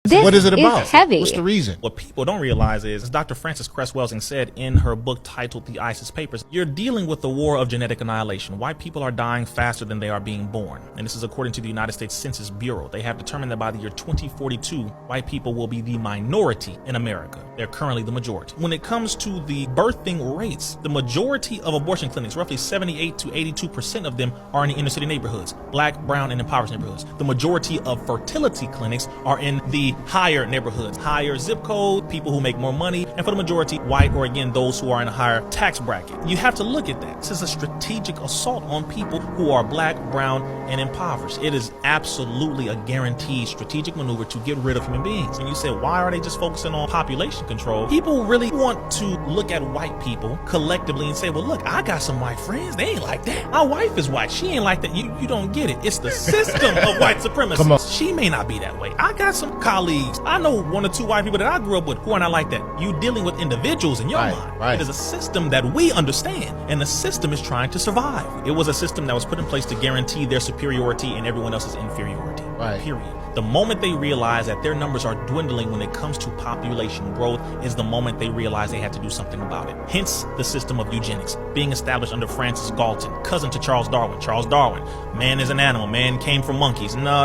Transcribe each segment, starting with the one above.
What is it about? Heavy. What's the reason? What people don't realize is, as Dr. Frances Cress Welsing said in her book titled The ISIS Papers, you're dealing with the war of genetic annihilation. White people are dying faster than they are being born. And this is according to the United States Census Bureau. They have determined that by the year 2042, white people will be the minority in America. They're currently the majority. When it comes to the birthing rates, the majority of abortion clinics, roughly 78 to 82% of them, are in the inner city neighborhoods, black, brown, and impoverished neighborhoods. The majority of fertility clinics are in the higher neighborhoods, higher zip code, people who make more money, and for the majority, white, or again, those who are in a higher tax bracket. You have to look at that. This is a strategic assault on people who are black, brown, and impoverished. It is absolutely a guaranteed strategic maneuver to get rid of human beings. And you say, why are they just focusing on population control? People really want to look at white people collectively and say, well, look, I got some white friends. They ain't like that. My wife is white. She ain't like that. You don't get it. It's the system of white supremacy. Come on. She may not be that way. I got some colleagues. I know one or two white people that I grew up with who are not like that. You dealing with individuals in your mind. Right. It is a system that we understand, and the system is trying to survive. It was a system that was put in place to guarantee their superiority and everyone else's inferiority. Right. Period. The moment they realize that their numbers are dwindling when it comes to population growth is the moment they realize they had to do something about it. Hence the system of eugenics being established under Francis Galton, cousin to Charles Darwin. Charles Darwin, man is an animal, man came from monkeys. No.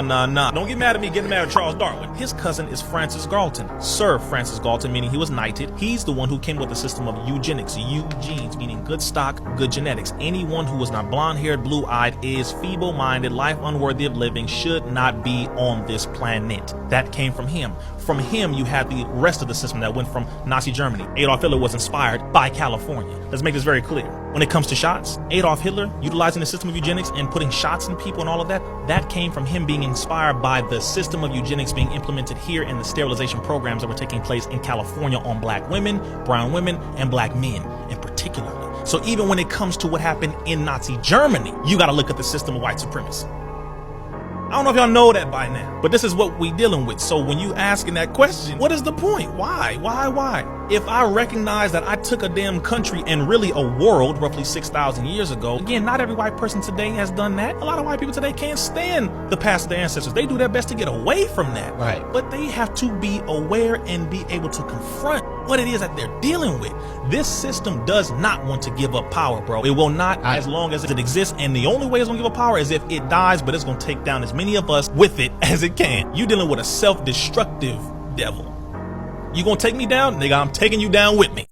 Don't get mad at me getting mad at Charles Darwin. His cousin is Francis Galton, Sir Francis Galton, meaning he was knighted. He's the one who came with the system of eugenics, eugenes, meaning good stock, good genetics. Anyone who was not blonde-haired, blue-eyed, is feeble-minded, life unworthy of living, should not be on this planet. That came from him. From him, you have the rest of the system that went from Nazi Germany. Adolf Hitler was inspired by California. Let's make this very clear. When it comes to shots, Adolf Hitler utilizing the system of eugenics and putting shots in people and all of that, that came from him being inspired by the system of eugenics being implemented here in the sterilization programs that were taking place in California on black women, brown women, and black men in particular. So even when it comes to what happened in Nazi Germany, you got to look at the system of white supremacy. I don't know if y'all know that by now, but this is what we dealing with. So when you asking that question, what is the point? Why? If I recognize that I took a damn country and really a world roughly 6,000 years ago, again, not every white person today has done that. A lot of white people today can't stand the past of their ancestors. They do their best to get away from that. Right. But they have to be aware and be able to confront what it is that they're dealing with. This system does not want to give up power, bro. It will not as long as it exists. And the only way it's gonna give up power is if it dies, but it's gonna take down as many of us with it as it can. You dealing with a self-destructive devil. You gonna take me down? Nigga, I'm taking you down with me.